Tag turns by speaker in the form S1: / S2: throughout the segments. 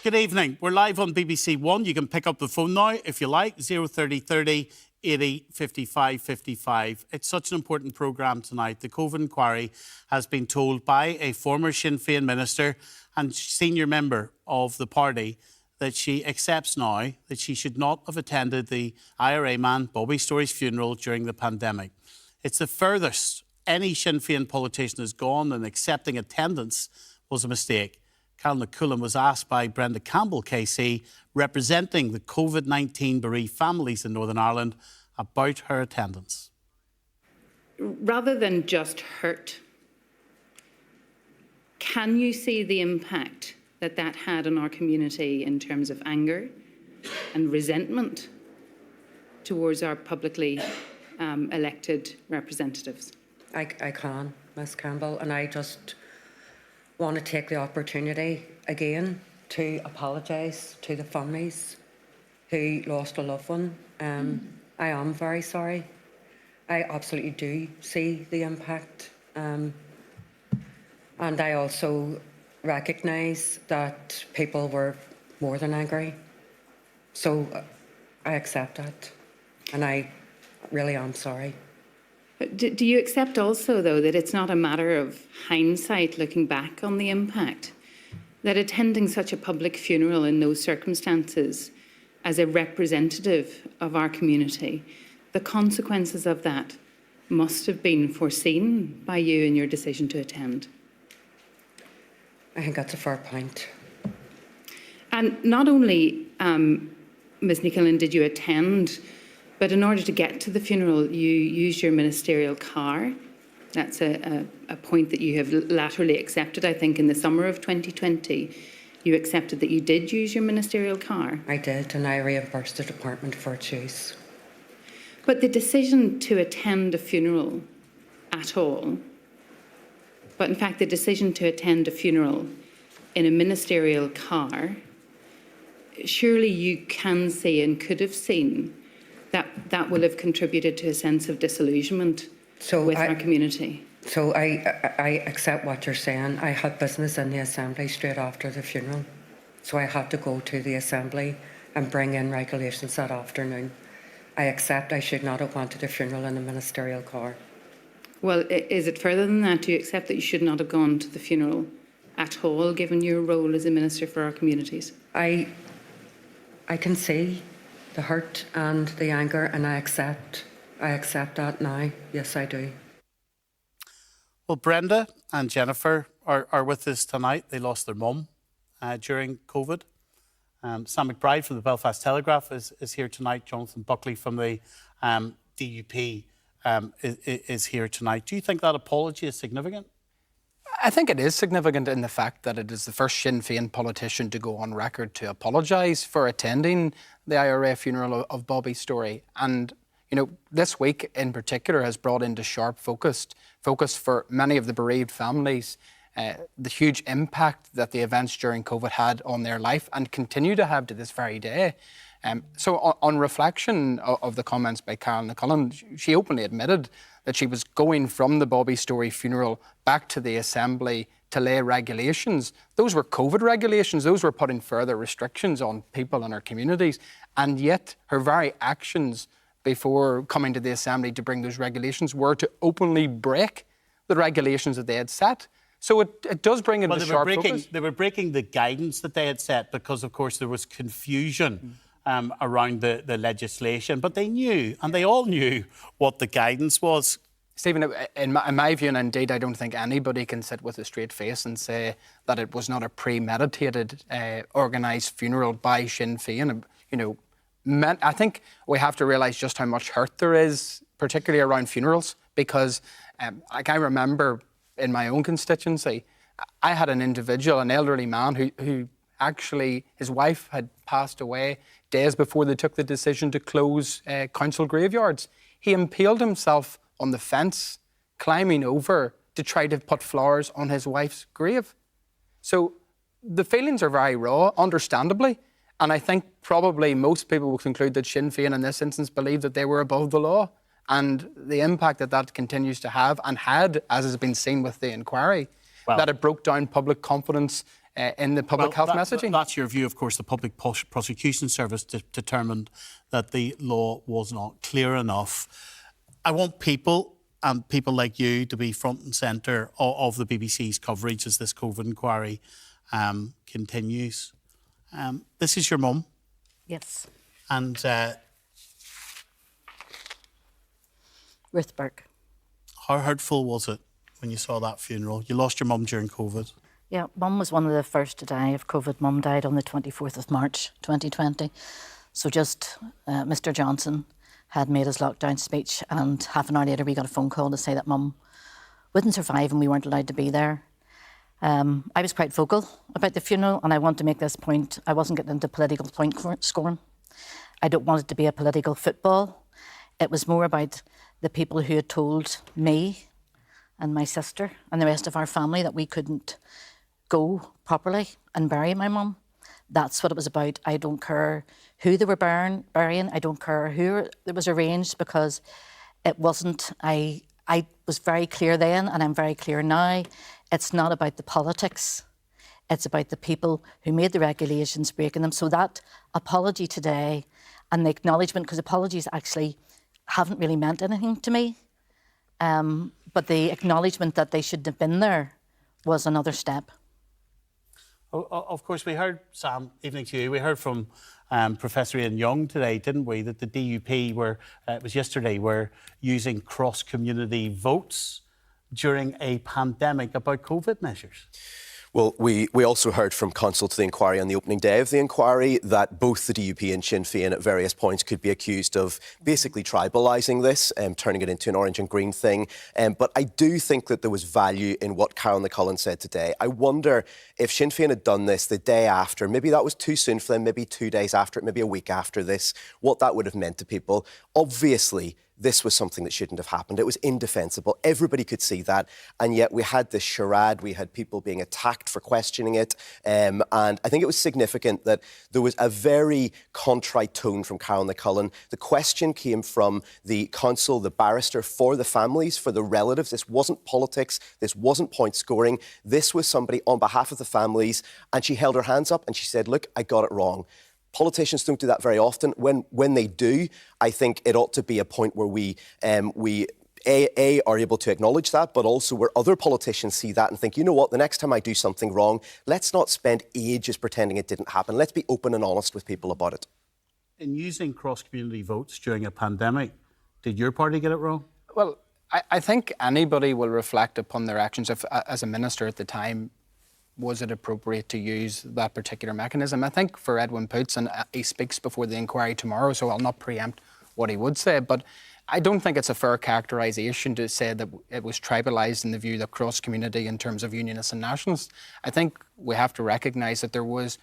S1: Good evening. We're live on BBC One. You can pick up the phone now if you like, 03030 80 55 55. It's such an important programme tonight. The COVID inquiry has been told by a former Sinn Féin minister and senior member of the party that she accepts now that she should not have attended the IRA man Bobby Story's funeral during the pandemic. It's the furthest any Sinn Féin politician has gone, and accepting attendance was a mistake. Cal McCullen was asked by Brenda Campbell, KC, representing the COVID-19 bereaved families in Northern Ireland, about her attendance.
S2: Rather than just hurt, can you see the impact that that had on our community in terms of anger and resentment towards our publicly elected representatives?
S3: I can, Ms Campbell, and I just want to take the opportunity again to apologise to the families who lost a loved one. I am very sorry. I absolutely do see the impact. And I also recognise that people were more than angry. So I accept that. And I really am sorry.
S2: Do you accept also, though, that it's not a matter of hindsight looking back on the impact? That attending such a public funeral in those circumstances as a representative of our community, the consequences of that must have been foreseen by you in your decision to attend?
S3: I think that's a fair point.
S2: And not only, Ms McCullen, did you attend, but in order to get to the funeral, you used your ministerial car. That's a point that you have laterally accepted, I think, in the summer of 2020. You accepted that you did use your ministerial car.
S3: I did, and I reimbursed the department for its use.
S2: But the decision to attend a funeral at all, but in fact the decision to attend a funeral in a ministerial car, surely you can see and could have seen that will have contributed to a sense of disillusionment with our community.
S3: So I accept what you're saying. I had business in the Assembly straight after the funeral. So I had to go to the Assembly and bring in regulations that afternoon. I accept I should not have wanted a funeral in a ministerial car.
S2: Well, is it further than that? Do you accept that you should not have gone to the funeral at all, given your role as a minister for our communities?
S3: I can see the hurt and the anger, and I accept that now. Yes, I do.
S1: Well, Brenda and Jennifer are with us tonight. They lost their mum during COVID. Sam McBride from the Belfast Telegraph is here tonight. Jonathan Buckley from the DUP is here tonight. Do you think that apology is significant?
S4: I think it is significant in the fact that it is the first Sinn Féin politician to go on record to apologise for attending the IRA funeral of Bobby Story. And, you know, this week in particular has brought into sharp focus for many of the bereaved families, the huge impact that the events during COVID had on their life and continue to have to this very day. So on reflection of the comments by Carol McCullen, she openly admitted that she was going from the Bobby Story funeral back to the Assembly to lay regulations. Those were COVID regulations. Those were putting further restrictions on people in our communities. And yet her very actions before coming to the Assembly to bring those regulations were to openly break the regulations that they had set. So it does bring into sharp focus.
S1: They were breaking the guidance that they had set because, of course, there was confusion around the legislation. But they knew, and they all knew, what the guidance was.
S4: Stephen, in my view, and indeed I don't think anybody can sit with a straight face and say that it was not a premeditated, organised funeral by Sinn Féin. You know, I think we have to realise just how much hurt there is, particularly around funerals, because like I remember in my own constituency, I had an individual, an elderly man who actually, his wife had passed away days before they took the decision to close council graveyards. He impaled himself on the fence, climbing over to try to put flowers on his wife's grave. So the feelings are very raw, understandably, and I think probably most people will conclude that Sinn Féin in this instance believed that they were above the law, and the impact that continues to have and had, as has been seen with the inquiry, that it broke down public confidence in the public health messaging.
S1: That's your view. Of course, the Public Prosecution Service determined that the law was not clear enough. I want people and people like you to be front and centre of the BBC's coverage as this COVID inquiry continues. This is your mum.
S5: Yes.
S1: And
S5: Ruth Burke.
S1: how hurtful was it when you saw that funeral? You lost your mum during COVID.
S5: Yeah, Mum was one of the first to die of COVID. Mum died on the 24th of March 2020. So just Mr Johnson had made his lockdown speech, and half an hour later we got a phone call to say that Mum wouldn't survive and we weren't allowed to be there. I was quite vocal about the funeral, and I want to make this point. I wasn't getting into political point scoring. I don't want it to be a political football. It was more about the people who had told me and my sister and the rest of our family that we couldn't go properly and bury my mum. That's what it was about. I don't care who they were burying. I don't care who it was arranged, because it wasn't. I was very clear then, and I'm very clear now. It's not about the politics. It's about the people who made the regulations, breaking them. So that apology today and the acknowledgement, because apologies actually haven't really meant anything to me, but the acknowledgement that they shouldn't have been there was another step.
S1: Of course, we heard, Sam, evening to you, we heard from Professor Ian Young today, didn't we, that the DUP were, it was yesterday, were using cross-community votes during a pandemic about COVID measures.
S6: Well, we also heard from counsel to the inquiry on the opening day of the inquiry that both the DUP and Sinn Féin at various points could be accused of basically tribalising this, turning it into an orange and green thing. But I do think that there was value in what Carol McCullen said today. I wonder if Sinn Féin had done this the day after, maybe that was too soon for them, maybe 2 days after it, maybe a week after this, what that would have meant to people. Obviously, this was something that shouldn't have happened. It was indefensible. Everybody could see that. And yet we had this charade. We had people being attacked for questioning it. And I think it was significant that there was a very contrite tone from Carol McCullen. The question came from the counsel, the barrister for the families, for the relatives. This wasn't politics. This wasn't point scoring. This was somebody on behalf of the families. And she held her hands up and she said, look, I got it wrong. Politicians don't do that very often. When they do, I think it ought to be a point where we are able to acknowledge that, but also where other politicians see that and think, you know what, the next time I do something wrong, let's not spend ages pretending it didn't happen. Let's be open and honest with people about it.
S1: In using cross-community votes during a pandemic, did your party get it wrong?
S4: Well, I think anybody will reflect upon their actions. If, as a minister at the time, was it appropriate to use that particular mechanism? I think for Edwin Poots, and he speaks before the inquiry tomorrow, so I'll not preempt what he would say, but I don't think it's a fair characterisation to say that it was tribalised in the view that cross-community in terms of unionists and nationalists. I think we have to recognise that there was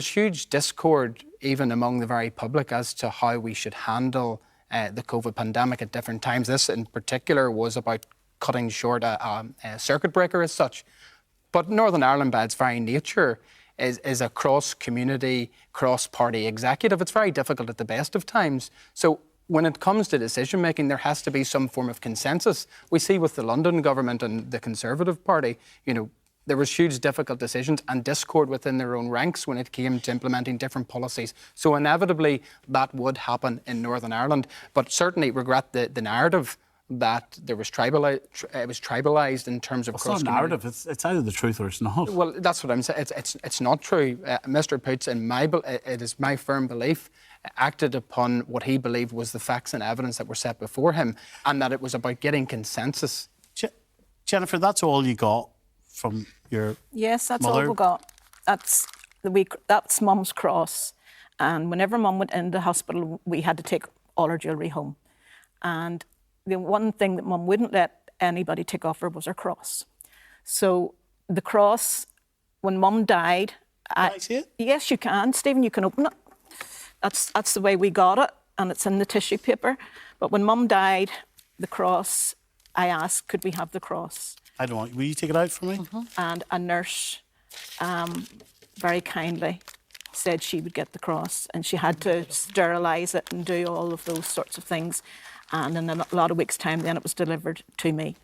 S4: huge discord even among the very public as to how we should handle the COVID pandemic at different times. This in particular was about cutting short a circuit breaker as such. But Northern Ireland, by its very nature, is a cross-community, cross-party executive. It's very difficult at the best of times. So when it comes to decision-making, there has to be some form of consensus. We see with the London government and the Conservative Party, you know, there was huge difficult decisions and discord within their own ranks when it came to implementing different policies. So inevitably, that would happen in Northern Ireland. But certainly regret the narrative that there was it was tribalised in terms of cross-community.
S1: It's not narrative, it's either the truth or it's not.
S4: Well, that's what I'm saying. It's not true. Mr. Poots, it is my firm belief, acted upon what he believed was the facts and evidence that were set before him, and that it was about getting consensus.
S1: Jennifer, that's all you got from your
S7: Yes, that's
S1: mother?
S7: all we got. That's Mum's cross. And whenever Mum went into hospital, we had to take all her jewellery home. And the one thing that Mum wouldn't let anybody take off her was her cross. So the cross, when Mum died...
S1: Can I see it?
S7: Yes, you can. Stephen, you can open it. That's the way we got it, and it's in the tissue paper. But when Mum died, the cross, I asked, could we have the cross?
S1: I don't want... Will you take it out for me?
S7: Mm-hmm. And a nurse very kindly said she would get the cross, and she had to sterilise it and do all of those sorts of things. And in a lot of weeks' time, then it was delivered to me.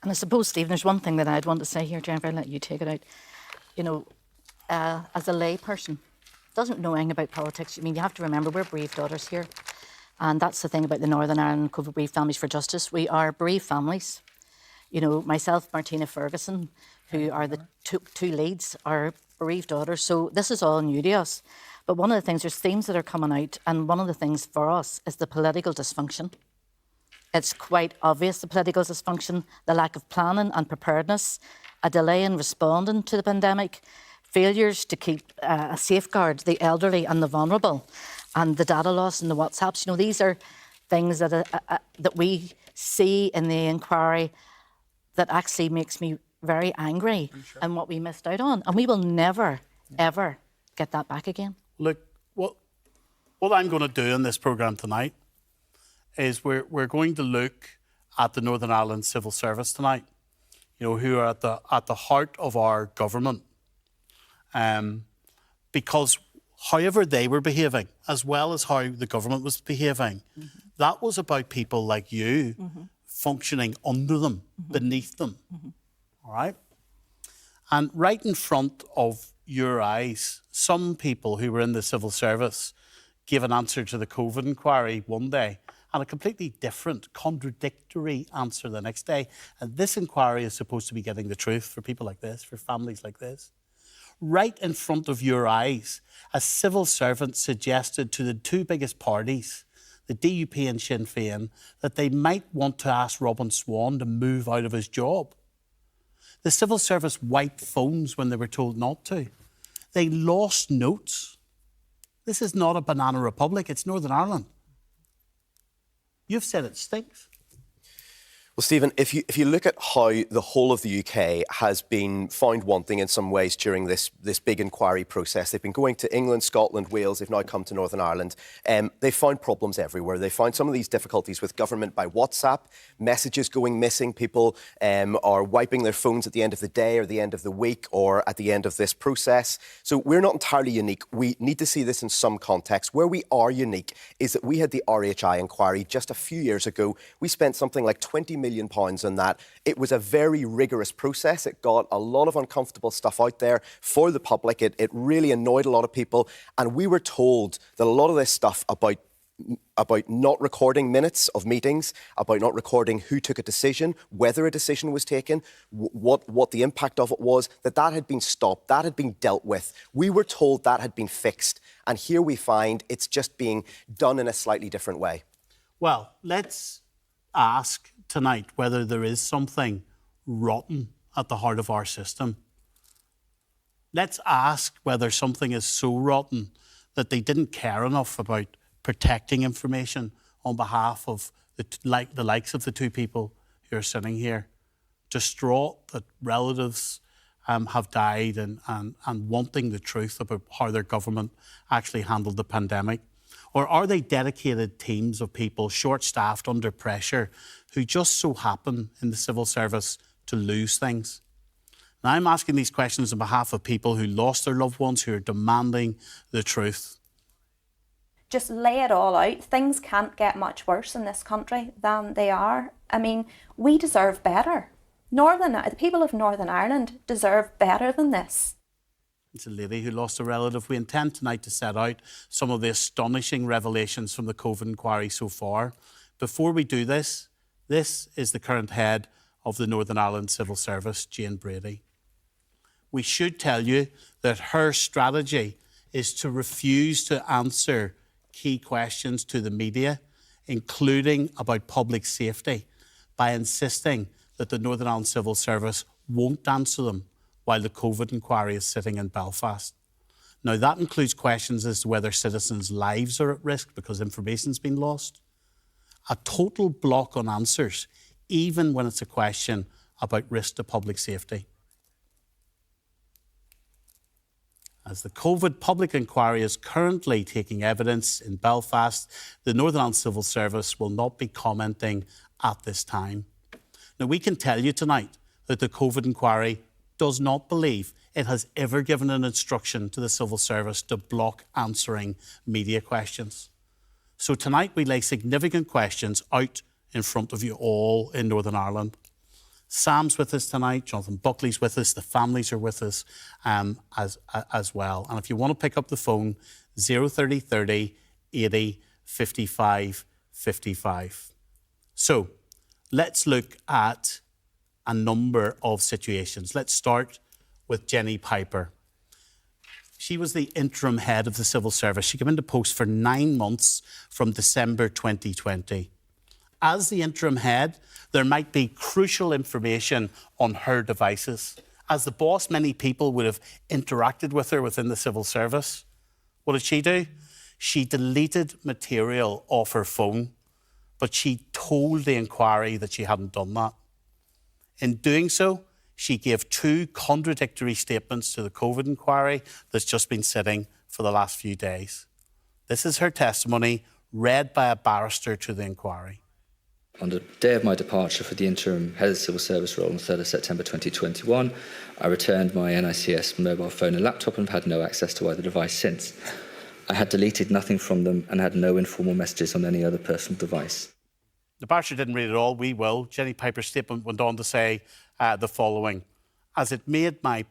S5: And I suppose, Stephen, there's one thing that I'd want to say here, Jennifer, I'll let you take it out. you know, as a lay person, doesn't know anything about politics. I mean, you have to remember we're bereaved daughters here. And that's the thing about the Northern Ireland COVID Bereaved Families for Justice. We are bereaved families. You know, myself, Martina Ferguson, who are the two leads, are bereaved daughters. So this is all new to us. But one of the things, there's themes that are coming out, and one of the things for us is the political dysfunction. It's quite obvious, the political dysfunction, the lack of planning and preparedness, a delay in responding to the pandemic, failures to keep safeguard the elderly and the vulnerable, and the data loss and the WhatsApps. You know, these are things that that we see in the inquiry that actually makes me very angry and what we missed out on. And we will never, ever get that back again.
S1: Look, what I'm going to do in this programme tonight is we're going to look at the Northern Ireland Civil Service tonight, you know, who are at the heart of our government. Because however they were behaving, as well as how the government was behaving, that was about people like you functioning under them, beneath them. All right? And right in front of your eyes, some people who were in the civil service gave an answer to the COVID inquiry one day and a completely different, contradictory answer the next day. And this inquiry is supposed to be getting the truth for people like this, for families like this. Right in front of your eyes, a civil servant suggested to the two biggest parties, the DUP and Sinn Féin, that they might want to ask Robin Swan to move out of his job. The civil service wiped phones when they were told not to. They lost notes. This is not a banana republic, it's Northern Ireland. You've said it stinks.
S6: Well, Stephen, if you look at how the whole of the UK has been found wanting in some ways during this big inquiry process, they've been going to England, Scotland, Wales, they've now come to Northern Ireland. They've found problems everywhere. They found some of these difficulties with government by WhatsApp, messages going missing, people are wiping their phones at the end of the day or the end of the week or at the end of this process. So we're not entirely unique. We need to see this in some context. Where we are unique is that we had the RHI inquiry just a few years ago. We spent something like £20 million on that. It was a very rigorous process. It got a lot of uncomfortable stuff out there for the public. It really annoyed a lot of people. And we were told that a lot of this stuff about not recording minutes of meetings, about not recording who took a decision, whether a decision was taken, what the impact of it was, that had been stopped, that had been dealt with. We were told that had been fixed. And here we find it's just being done in a slightly different way.
S1: Well, let's ask tonight whether there is something rotten at the heart of our system. Let's ask whether something is so rotten that they didn't care enough about protecting information on behalf of the likes of the two people who are sitting here, distraught that relatives have died and wanting the truth about how their government actually handled the pandemic. Or are they dedicated teams of people, short-staffed, under pressure, who just so happen in the civil service to lose things? Now, I'm asking these questions on behalf of people who lost their loved ones, who are demanding the truth.
S8: Just lay it all out. Things can't get much worse in this country than they are. I mean, we deserve better. The people of Northern Ireland deserve better than this.
S1: It's a lady who lost a relative. We intend tonight to set out some of the astonishing revelations from the COVID inquiry so far. Before we do this, this is the current head of the Northern Ireland Civil Service, Jane Brady. We should tell you that her strategy is to refuse to answer key questions to the media, including about public safety, by insisting that the Northern Ireland Civil Service won't answer them while the COVID inquiry is sitting in Belfast. Now, that includes questions as to whether citizens' lives are at risk because information's been lost. A total block on answers, even when it's a question about risk to public safety. As the COVID public inquiry is currently taking evidence in Belfast, the Northern Ireland Civil Service will not be commenting at this time. Now, we can tell you tonight that the COVID inquiry does not believe it has ever given an instruction to the civil service to block answering media questions. So tonight we lay significant questions out in front of you all in Northern Ireland. Sam's with us tonight, Jonathan Buckley's with us, the families are with us as well. And if you want to pick up the phone, 030 30 80 55 55. So let's look at a number of situations. Let's start with Jenny Piper. She was the interim head of the civil service. She came into post for 9 months from December 2020. As the interim head, there might be crucial information on her devices. As the boss, many people would have interacted with her within the civil service. What did she do? She deleted material off her phone, but she told the inquiry that she hadn't done that. In doing so, she gave 2 contradictory statements to the COVID inquiry that's just been sitting for the last few days. This is her testimony, read by a barrister to the inquiry.
S9: On the day of my departure for the interim head of the civil service role on 3rd of September 2021, I returned my NICS mobile phone and laptop and have had no access to either device since. I had deleted nothing from them and had no informal messages on any other personal device.
S1: The barrister didn't read it all, we will. Jenny Piper's statement went on to say the following: as it was my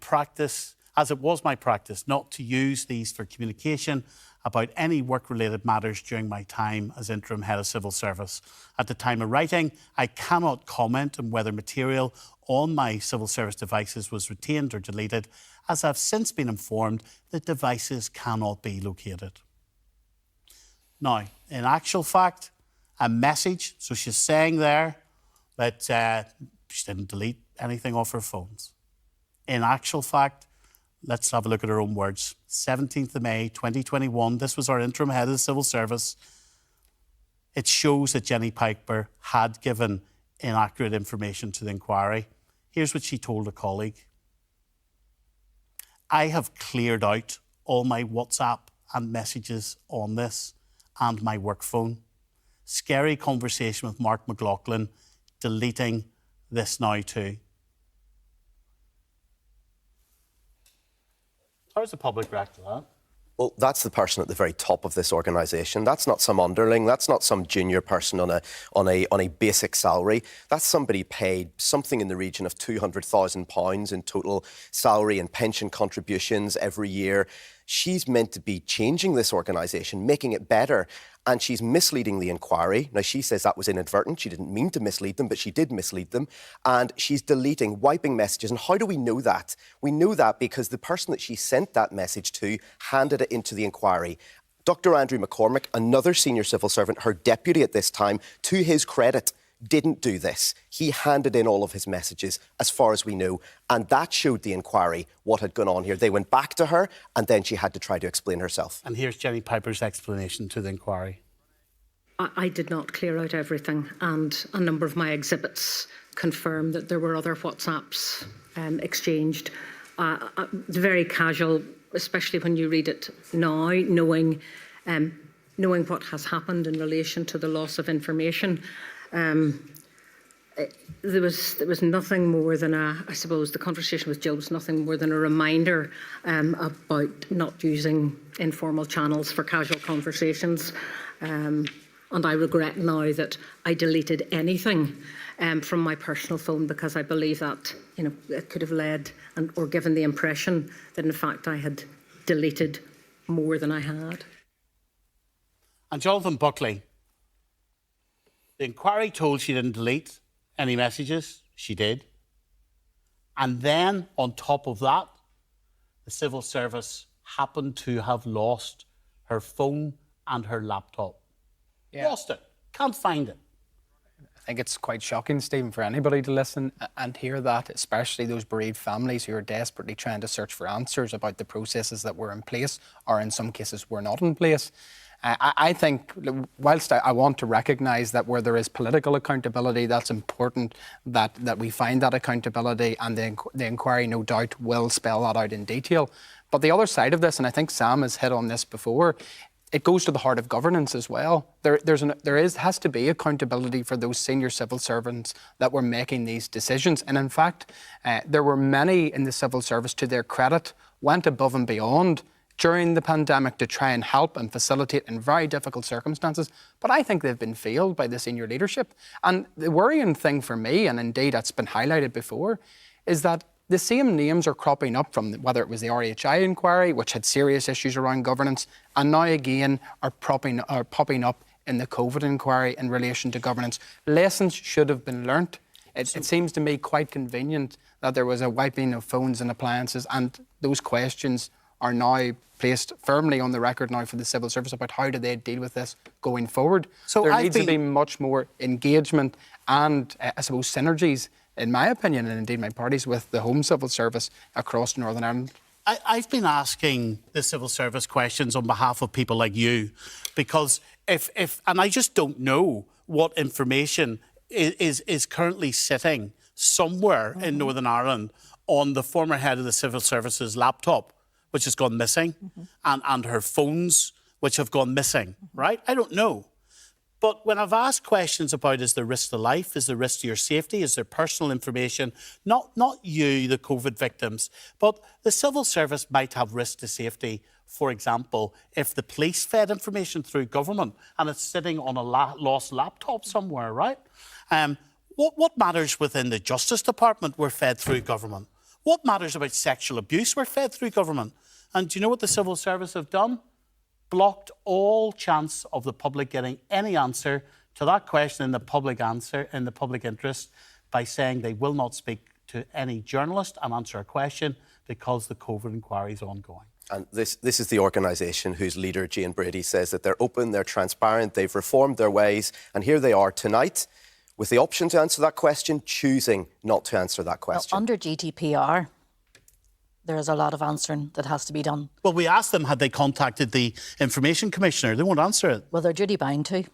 S1: practice not to use these for communication about any work-related matters during my time as interim head of civil service. At the time of writing, I cannot comment on whether material on my civil service devices was retained or deleted, as I've since been informed that devices cannot be located. Now, in actual fact, a message, so she's saying there that she didn't delete anything off her phones. In actual fact, let's have a look at her own words. 17th of May, 2021, this was our interim head of the civil service. It shows that Jenny Piper had given inaccurate information to the inquiry. Here's what she told a colleague. I have cleared out all my WhatsApp and messages on this and my work phone. Scary conversation with Mark McLaughlin, deleting this now too. How does the public react to that?
S6: Well, that's the person at the very top of this organisation. That's not some underling. That's not some junior person on a basic salary. That's somebody paid something in the region of £200,000 in total salary and pension contributions every year. She's meant to be changing this organisation, making it better, and she's misleading the inquiry. Now, she says that was inadvertent. She didn't mean to mislead them, but she did mislead them. And she's deleting, wiping messages. And how do we know that? We know that because the person that she sent that message to handed it into the inquiry. Dr. Andrew McCormick, another senior civil servant, her deputy at this time, to his credit, didn't do this. He handed in all of his messages, as far as we know, and that showed the inquiry what had gone on here. They went back to her, and then she had to try to explain herself.
S1: And here's Jenny Piper's explanation to the inquiry.
S10: I did not clear out everything, and a number of my exhibits confirm that there were other WhatsApps exchanged. Very casual, especially when you read it now, knowing what has happened in relation to the loss of information. There was nothing more than I suppose the conversation with Jill was nothing more than a reminder about not using informal channels for casual conversations. And I regret now that I deleted anything from my personal phone, because I believe that it could have led or given the impression that in fact I had deleted more than I had.
S1: And Jonathan Buckley, the inquiry told she didn't delete any messages. She did. And then on top of that, the civil service happened to have lost her phone and her laptop. Yeah. Lost it. Can't find it.
S4: I think it's quite shocking, Stephen, for anybody to listen and hear that, especially those bereaved families who are desperately trying to search for answers about the processes that were in place, or in some cases were not in place. I think, whilst I want to recognise that where there is political accountability, that's important that we find that accountability, and the inquiry, no doubt, will spell that out in detail. But the other side of this, and I think Sam has hit on this before, it goes to the heart of governance as well. There has to be accountability for those senior civil servants that were making these decisions. And in fact, there were many in the civil service, to their credit, went above and beyond during the pandemic to try and help and facilitate in very difficult circumstances, but I think they've been failed by the senior leadership. And the worrying thing for me, and indeed that's been highlighted before, is that the same names are cropping up from whether it was the RHI inquiry, which had serious issues around governance, and now again are popping up in the COVID inquiry in relation to governance. Lessons should have been learnt. It seems to me quite convenient that there was a wiping of phones and appliances, and those questions are now placed firmly on the record now for the civil service about how do they deal with this going forward. So there needs to be much more engagement and, I suppose, synergies, in my opinion, and indeed my party's, with the Home Civil Service across Northern Ireland.
S1: I've been asking the civil service questions on behalf of people like you, because and I just don't know what information is currently sitting somewhere in Northern Ireland on the former head of the Civil Service's laptop, which has gone missing, and her phones, which have gone missing, right? I don't know. But when I've asked questions about is there risk to life, is there risk to your safety, is there personal information, not you, the COVID victims, but the civil service might have risk to safety, for example, if the police fed information through government and it's sitting on a lost laptop somewhere, right? What matters within the Justice Department were fed through government? What matters about sexual abuse were fed through government? And do you know what the civil service have done? Blocked all chance of the public getting any answer to that question in the public interest by saying they will not speak to any journalist and answer a question because the COVID inquiry is ongoing.
S6: And this is the organisation whose leader, Jane Brady, says that they're open, they're transparent, they've reformed their ways, and here they are tonight with the option to answer that question, choosing not to answer that question.
S5: Now, under GDPR, there is a lot of answering that has to be done.
S1: Well, we asked them, had they contacted the Information Commissioner? They won't answer it.
S5: Well, they're duty bound to.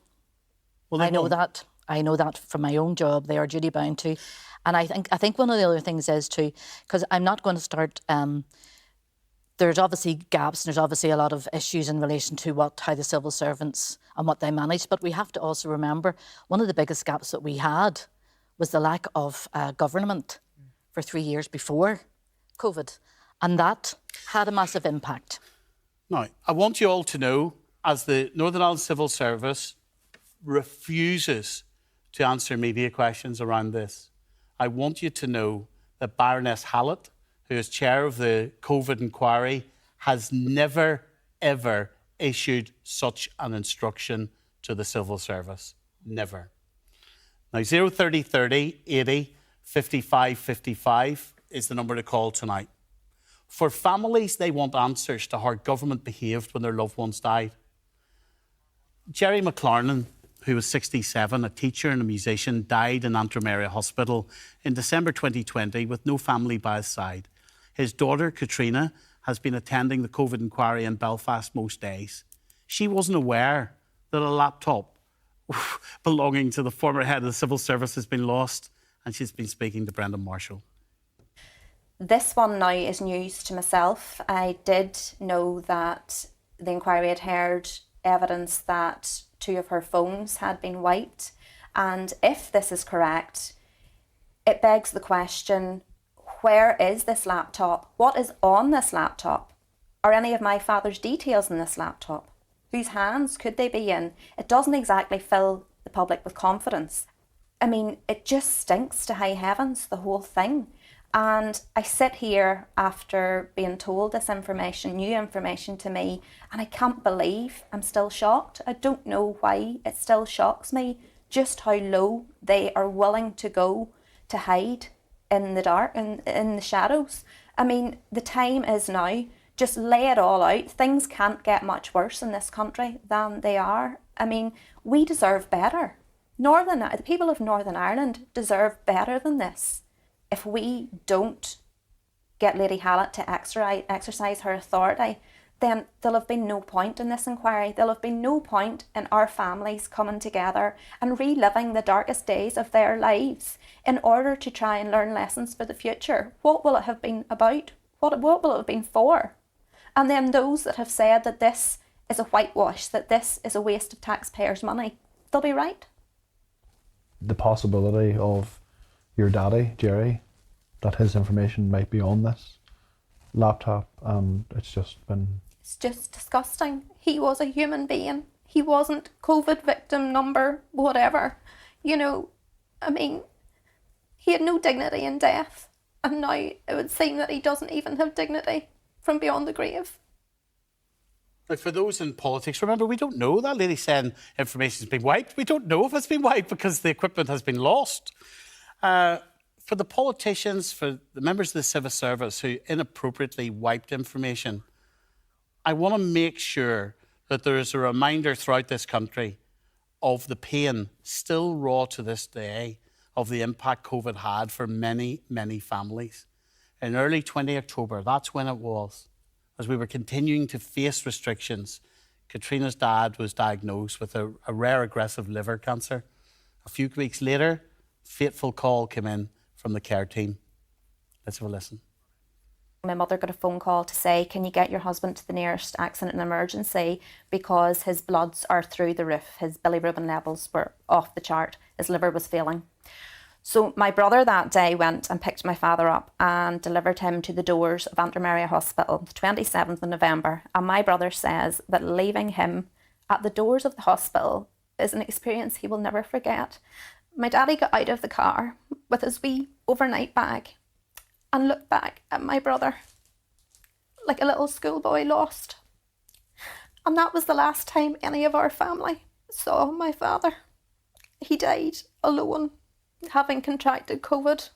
S1: Well,
S5: I know that. I know that from my own job. They are duty bound to. And I think one of the other things is too, because I'm not going to start... there's obviously gaps and there's obviously a lot of issues in relation to how the civil servants and what they manage. But we have to also remember one of the biggest gaps that we had was the lack of government for 3 years before COVID. And that had a massive impact.
S1: Now, I want you all to know, as the Northern Ireland Civil Service refuses to answer media questions around this, I want you to know that Baroness Hallett, who is chair of the COVID inquiry, has never, ever issued such an instruction to the civil service. Never. Now, 030 30 80 55 55 is the number to call tonight. For families, they want answers to how government behaved when their loved ones died. Jerry McLarnon, who was 67, a teacher and a musician, died in Antrim Area Hospital in December 2020 with no family by his side. His daughter, Katrina, has been attending the COVID inquiry in Belfast most days. She wasn't aware that a laptop belonging to the former head of the civil service has been lost, and she's been speaking to Brendan Marshall.
S8: This one now is news to myself. I did know that the inquiry had heard evidence that 2 of her phones had been wiped. And if this is correct, it begs the question, where is this laptop? What is on this laptop? Are any of my father's details in this laptop? Whose hands could they be in? It doesn't exactly fill the public with confidence. I mean, it just stinks to high heavens, the whole thing. And I sit here after being told this information, new information to me, and I can't believe I'm still shocked. I don't know why it still shocks me just how low they are willing to go to hide in the dark, in the shadows. I mean, the time is now. Just lay it all out. Things can't get much worse in this country than they are. I mean, we deserve better. The people of Northern Ireland deserve better than this. If we don't get Lady Hallett to exercise her authority, then there'll have been no point in this inquiry. There'll have been no point in our families coming together and reliving the darkest days of their lives in order to try and learn lessons for the future. What will it have been about? What will it have been for? And then those that have said that this is a whitewash, that this is a waste of taxpayers' money, they'll be right.
S11: The possibility of your daddy, Jerry, that his information might be on this laptop, and it's just been
S8: It's just disgusting. He was a human being. He wasn't COVID victim number whatever. You know, I mean, he had no dignity in death. And now it would seem that he doesn't even have dignity from beyond the grave.
S1: Like, for those in politics, remember, we don't know. That lady saying information's been wiped. We don't know if it's been wiped because the equipment has been lost. For the politicians, for the members of the civil service who inappropriately wiped information, I want to make sure that there is a reminder throughout this country of the pain still raw to this day of the impact COVID had for many, many families. In early 20 October, that's when it was, as we were continuing to face restrictions, Katrina's dad was diagnosed with a rare aggressive liver cancer. A few weeks later, fateful call came in from the care team. Let's have a listen.
S8: My mother got a phone call to say, can you get your husband to the nearest accident and emergency because his bloods are through the roof. His bilirubin levels were off the chart. His liver was failing. So my brother that day went and picked my father up and delivered him to the doors of Antrim Hospital, the 27th of November. And my brother says that leaving him at the doors of the hospital is an experience he will never forget. My daddy got out of the car with his wee overnight bag and looked back at my brother like a little schoolboy lost. And that was the last time any of our family saw my father. He died alone, having contracted COVID,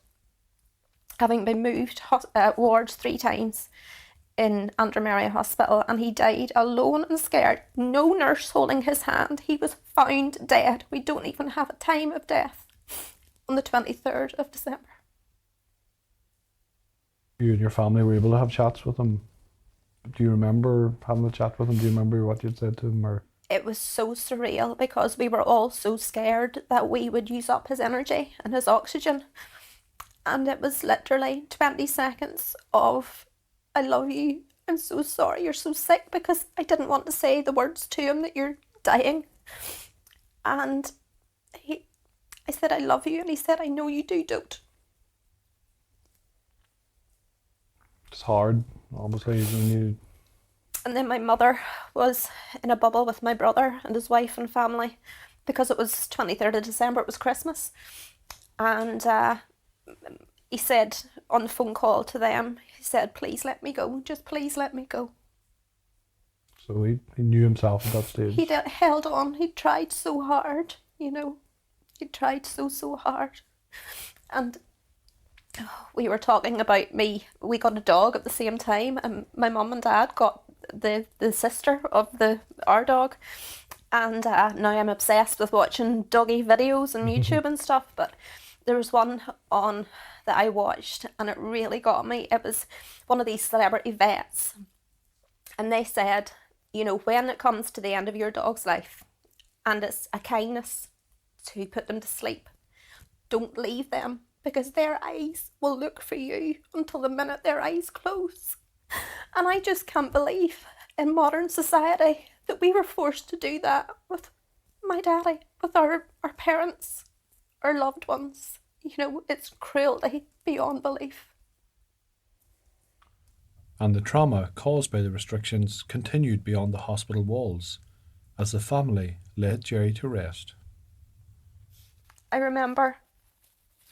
S8: having been moved wards 3 times in Antrim Hospital, and he died alone and scared. No nurse holding his hand. He was found dead. We don't even have a time of death on the 23rd of December.
S11: You and your family were able to have chats with him. Do you remember having a chat with him? Do you remember what you'd said to him? Or
S8: it was so surreal because we were all so scared that we would use up his energy and his oxygen. And it was literally 20 seconds of, I love you, I'm so sorry, you're so sick, because I didn't want to say the words to him that you're dying. And I said, I love you, and he said, I know you do, don't.
S11: it's hard, obviously, when you...
S8: And then my mother was in a bubble with my brother and his wife and family because it was 23rd of December, it was Christmas. And he said on the phone call to them, he said, please let me go, just please let me go.
S11: So he knew himself at that stage.
S8: He held on, he tried so hard, you know, he tried so hard. And we were talking about me, we got a dog at the same time, and my mum and dad got the sister of our dog, and now I'm obsessed with watching doggy videos on YouTube and stuff. But there was one on that I watched and it really got me. It was one of these celebrity vets, and they said, you know, when it comes to the end of your dog's life and it's a kindness to put them to sleep, don't leave them, because their eyes will look for you until the minute their eyes close. And I just can't believe in modern society that we were forced to do that with my daddy, with our parents, our loved ones. You know, it's cruelty beyond belief.
S11: And the trauma caused by the restrictions continued beyond the hospital walls as the family laid Jerry to rest.
S8: I remember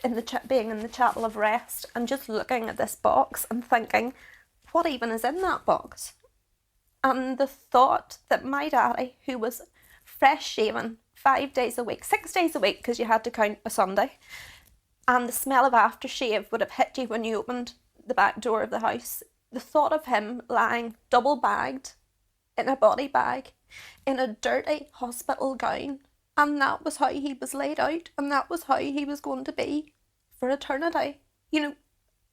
S8: being in the chapel of rest and just looking at this box and thinking, what even is in that box? And the thought that my daddy, who was fresh shaven 5 days a week, 6 days a week because you had to count a Sunday, and the smell of aftershave would have hit you when you opened the back door of the house. The thought of him lying double bagged in a body bag in a dirty hospital gown, and that was how he was laid out, and that was how he was going to be for eternity. You know,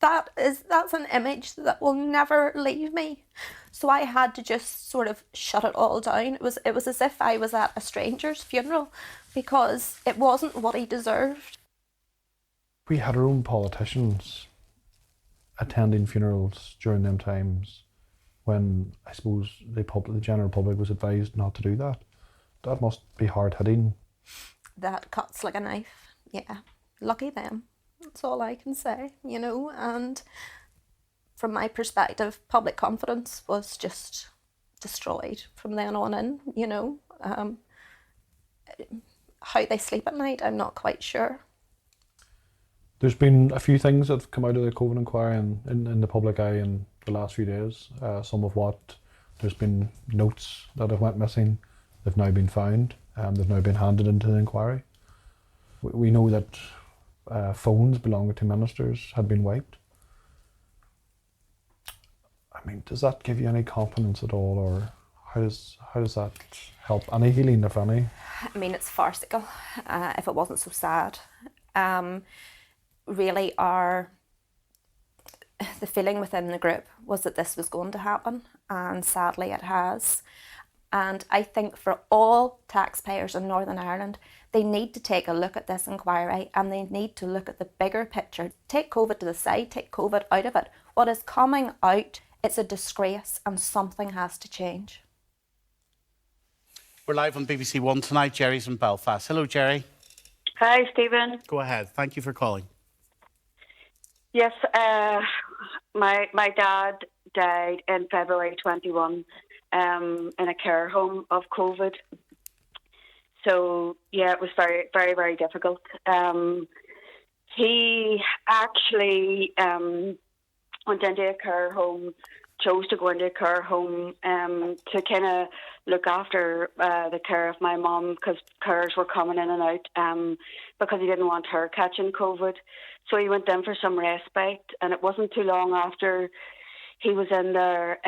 S8: that's an image that will never leave me. So I had to just sort of shut it all down. It was as if I was at a stranger's funeral, because it wasn't what he deserved.
S11: We had our own politicians attending funerals during them times when I suppose the general public was advised not to do that. That must be hard hitting.
S8: That cuts like a knife. Yeah, lucky them. That's all I can say, you know. And from my perspective, public confidence was just destroyed from then on in, you know. How they sleep at night, I'm not quite sure.
S11: There's been a few things that have come out of the COVID inquiry in the public eye in the last few days. Some of what there's been notes that have went missing. They've now been found. They've now been handed into the inquiry. We know that phones belonging to ministers had been wiped. I mean, does that give you any confidence at all, or how does that help? Any healing, if any?
S8: I mean, it's farcical, if it wasn't so sad. Really, the feeling within the group was that this was going to happen, and sadly it has. And I think for all taxpayers in Northern Ireland, they need to take a look at this inquiry, and they need to look at the bigger picture. Take COVID to the side, take COVID out of it. What is coming out, it's a disgrace, and something has to change.
S1: We're live on BBC One tonight. Jerry's in Belfast. Hello, Jerry.
S12: Hi, Stephen.
S1: Go ahead. Thank you for calling.
S12: Yes, my dad died in February 21 in a care home of COVID. So, yeah, it was very, very, very difficult. He actually went into a care home, chose to go into a care home to kind of look after the care of my mum, because carers were coming in and out because he didn't want her catching COVID. So he went in for some respite, and it wasn't too long after he was in there,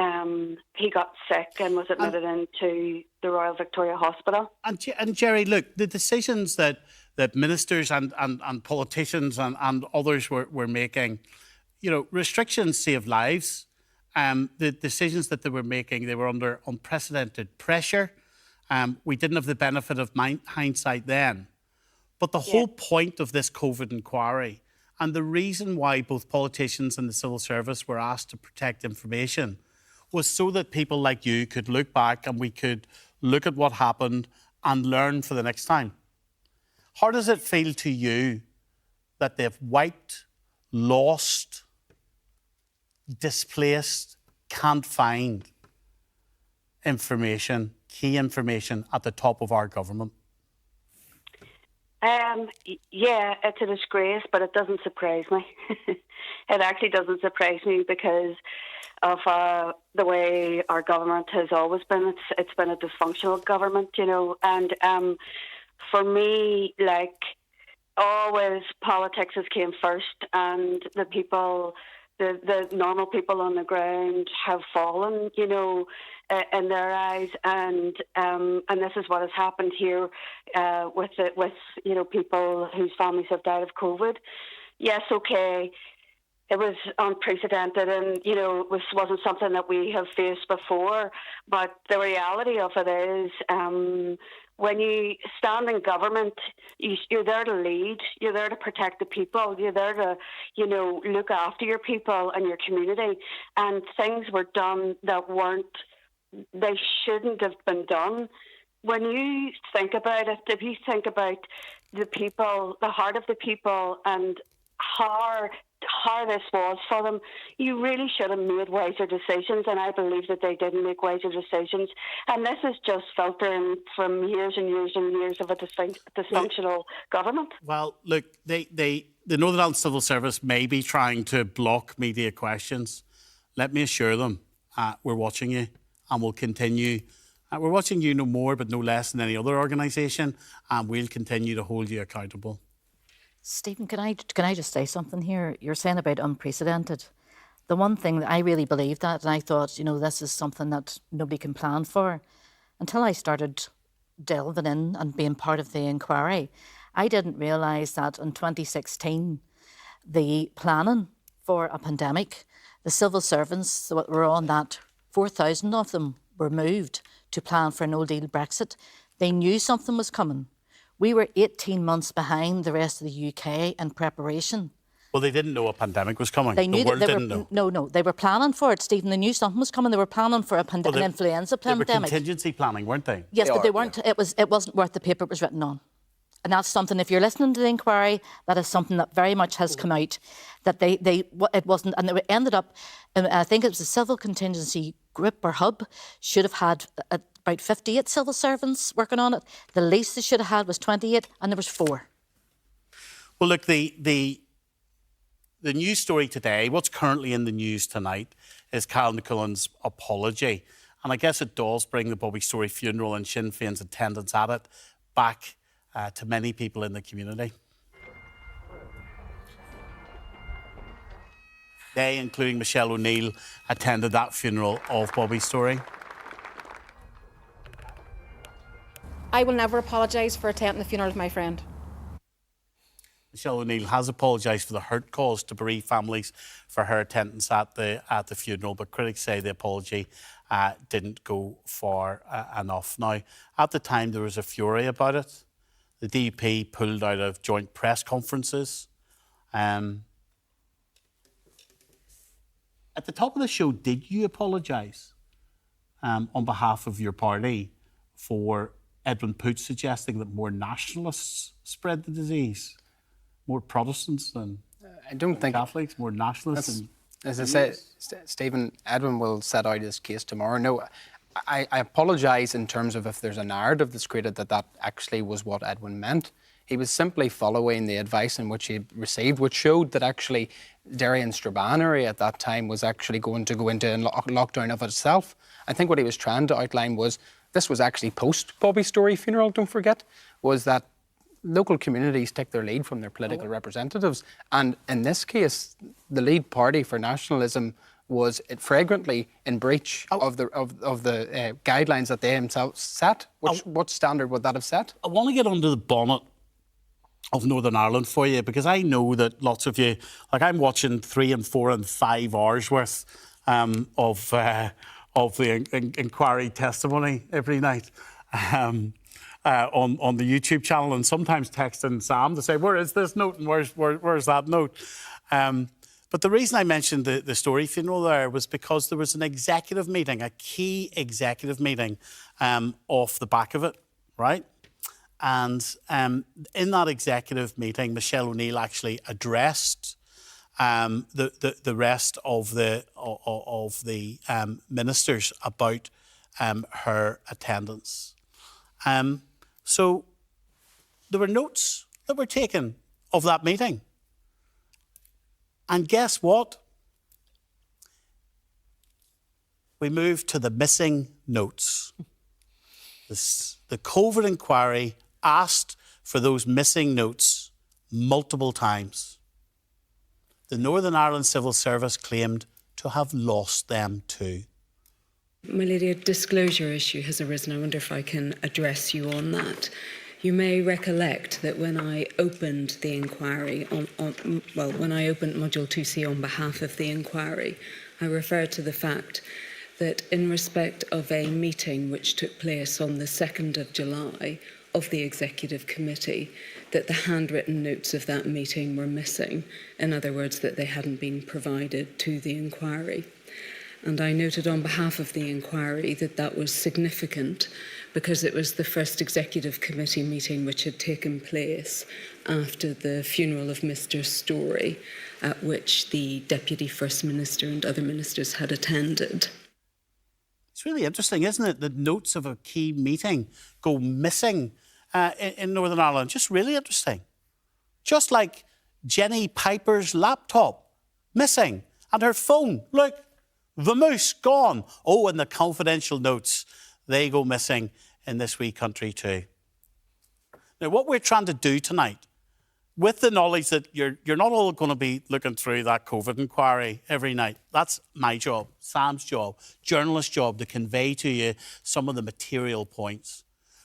S12: he got sick and was admitted into the Royal Victoria Hospital.
S1: And Jerry, look, the decisions that ministers and politicians and others were making, you know, restrictions save lives. The decisions that they were making, they were under unprecedented pressure. We didn't have the benefit of hindsight then. But the whole point of this COVID inquiry, and the reason why both politicians and the civil service were asked to protect information, was so that people like you could look back and we could look at what happened and learn for the next time. How does it feel to you that they've wiped, lost, displaced, can't find information, key information at the top of our government?
S12: Yeah, it's a disgrace, but it doesn't surprise me. It actually doesn't surprise me because of the way our government has always been. It's been a dysfunctional government, you know, and for me, like, always politics has came first, and the people, the normal people on the ground have fallen, you know, in their eyes, and this is what has happened here with you know, people whose families have died of COVID. Yes, okay, it was unprecedented, and you know, this wasn't something that we have faced before. But the reality of it is, when you stand in government, you're there to lead, you're there to protect the people, you're there to, you know, look after your people and your community. And things were done that they shouldn't have been done. When you think about it, if you think about the people, the heart of the people, and how this was for them, you really should have made wiser decisions, and I believe that they didn't make wiser decisions. And this is just filtering from years and years and years of a dysfunctional government.
S1: Well, look, the Northern Ireland Civil Service may be trying to block media questions. Let me assure them, we're watching you, and we'll continue. We're watching you no more but no less than any other organisation, and we'll continue to hold you accountable.
S5: Stephen, can I just say something here? You're saying about unprecedented. The one thing that I really believed that, and I thought, you know, this is something that nobody can plan for, until I started delving in and being part of the inquiry, I didn't realise that in 2016, the planning for a pandemic, the civil servants that were on that, 4,000 of them were moved to plan for a no-deal Brexit. They knew something was coming. We were 18 months behind the rest of the UK in preparation.
S1: Well, they didn't know a pandemic was coming.
S5: They knew
S1: the world didn't know.
S5: No, they were planning for it, Stephen. They knew something was coming. They were planning for an influenza pandemic.
S1: They were contingency planning, weren't they?
S5: Yes, but they weren't. Yeah. It wasn't worth the paper it was written on. And that's something, if you're listening to the inquiry, that is something that very much has come out, that it wasn't, and it ended up, I think it was a civil contingency group or hub should have had about 58 civil servants working on it. The least they should have had was 28, and there was 4.
S1: Well, look, the news story today, what's currently in the news tonight, is Carol Nicolan's apology. And I guess it does bring the Bobby Story funeral and Sinn Féin's attendance at it back to many people in the community. They, including Michelle O'Neill, attended that funeral of Bobby Story.
S13: I will never apologise for attending the funeral of my friend.
S1: Michelle O'Neill has apologised for the hurt caused to bereaved families for her attendance at the funeral, but critics say the apology didn't go far enough. Now, at the time, there was a fury about it. The DUP pulled out of joint press conferences. At the top of the show, did you apologise on behalf of your party for Edwin Poots suggesting that more nationalists spread the disease? More Protestants than
S4: I don't think
S1: Catholics, more nationalists than...
S4: As I say, Stephen, Edwin will set out his case tomorrow. No, I apologise in terms of if there's a narrative that's created that actually was what Edwin meant. He was simply following the advice in which he received, which showed that actually Derry and Strabane area at that time was actually going to go into a lockdown of itself. I think what he was trying to outline was, this was actually post-Bobby Story funeral, don't forget, was that local communities take their lead from their political representatives. And in this case, the lead party for nationalism was flagrantly in breach of the guidelines that they themselves set. What standard would that have set?
S1: I want to get under the bonnet of Northern Ireland for you, because I know that lots of you, like I'm watching 3 and 4 and 5 hours worth of the inquiry testimony every night on the YouTube channel, and sometimes texting Sam to say, where is this note and where's that note? But the reason I mentioned the Story funeral there was because there was an executive meeting, a key executive meeting off the back of it, right? And in that executive meeting, Michelle O'Neill actually addressed the rest of the ministers about her attendance. So there were notes that were taken of that meeting. And guess what? We moved to the missing notes. The COVID inquiry asked for those missing notes multiple times. The Northern Ireland Civil Service claimed to have lost them too.
S14: My lady, a disclosure issue has arisen. I wonder if I can address you on that. You may recollect that when I opened the inquiry, when I opened Module 2C on behalf of the inquiry, I referred to the fact that in respect of a meeting which took place on the 2nd of July of the Executive Committee, that the handwritten notes of that meeting were missing. In other words, that they hadn't been provided to the inquiry. And I noted on behalf of the inquiry that that was significant because it was the first Executive Committee meeting which had taken place after the funeral of Mr. Story, at which the Deputy First Minister and other ministers had attended.
S1: It's really interesting, isn't it, that notes of a key meeting go missing in Northern Ireland? Just really interesting. Just like Jenny Piper's laptop, missing, and her phone, look, the moose, gone. Oh, and the confidential notes, they go missing in this wee country too. Now, what we're trying to do tonight, with the knowledge that you're not all going to be looking through that COVID inquiry every night. That's my job, Sam's job, journalist's job, to convey to you some of the material points.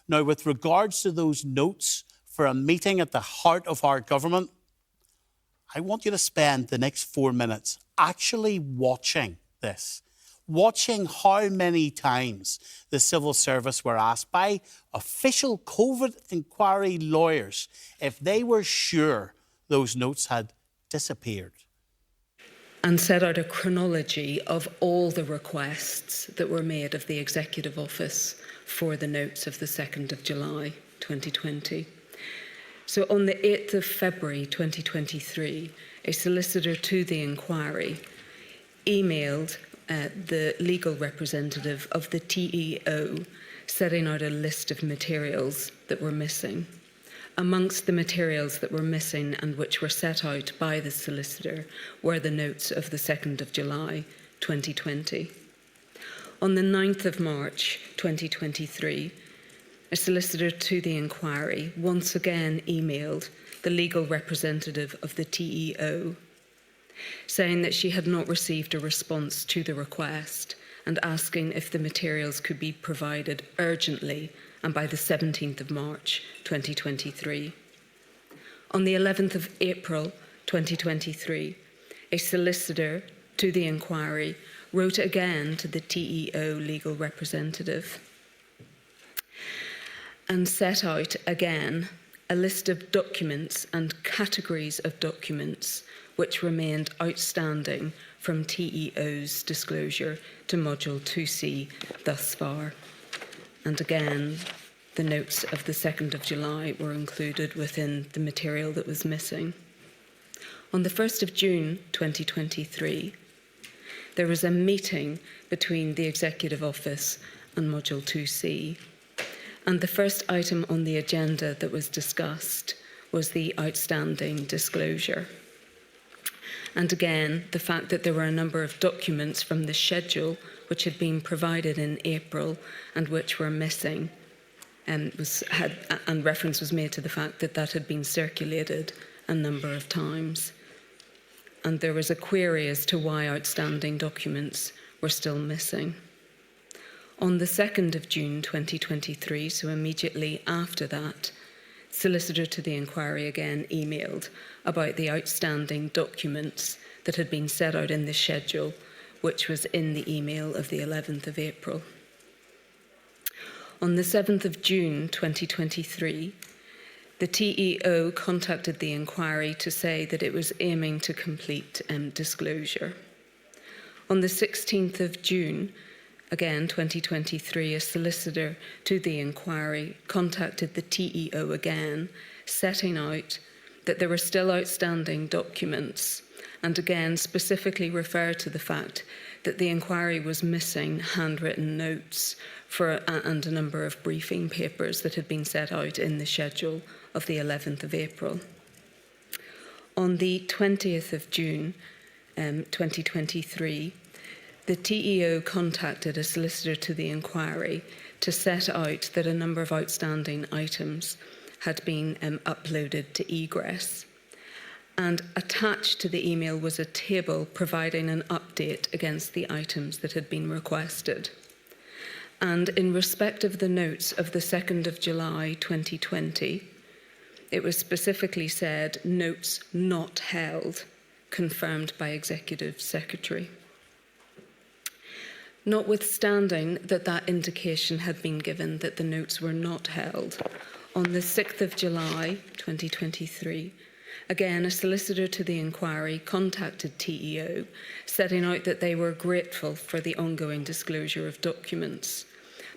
S1: Now, with regards to those notes for a meeting at the heart of our government, I want you to spend the next 4 minutes actually watching this, watching how many times the civil service were asked by official COVID inquiry lawyers if they were sure those notes had disappeared.
S14: And set out a chronology of all the requests that were made of the Executive Office for the notes of the 2nd of July 2020. So on the 8th of February 2023, a solicitor to the inquiry emailed the legal representative of the TEO setting out a list of materials that were missing. Amongst the materials that were missing and which were set out by the solicitor were the notes of the 2nd of July 2020. On the 9th of March 2023, a solicitor to the inquiry once again emailed the legal representative of the TEO, saying that she had not received a response to the request and asking if the materials could be provided urgently and by the 17th of March 2023. On the 11th of April 2023, a solicitor to the inquiry wrote again to the TEO legal representative and set out again a list of documents and categories of documents which remained outstanding from TEO's disclosure to Module 2C thus far. And again, the notes of the 2nd of July were included within the material that was missing. On the 1st of June 2023, there was a meeting between the Executive Office and Module 2C. And the first item on the agenda that was discussed was the outstanding disclosure. And again, the fact that there were a number of documents from the schedule which had been provided in April and which were missing, and reference was made to the fact that that had been circulated a number of times. And there was a query as to why outstanding documents were still missing. On the 2nd of June 2023, so immediately after that, solicitor to the inquiry again emailed about the outstanding documents that had been set out in the schedule, which was in the email of the 11th of April. On the 7th of June 2023, the TEO contacted the inquiry to say that it was aiming to complete disclosure. On the 16th of June, again 2023, a solicitor to the inquiry contacted the TEO again, setting out that there were still outstanding documents, and again specifically referred to the fact that the inquiry was missing handwritten notes and a number of briefing papers that had been set out in the schedule of the 11th of April. On the 20th of June 2023, the TEO contacted a solicitor to the inquiry to set out that a number of outstanding items had been uploaded to egress. And attached to the email was a table providing an update against the items that had been requested. And in respect of the notes of the 2nd of July 2020, it was specifically said, notes not held, confirmed by Executive Secretary. Notwithstanding that that indication had been given that the notes were not held, on the 6th of July 2023, again, a solicitor to the inquiry contacted TEO, setting out that they were grateful for the ongoing disclosure of documents,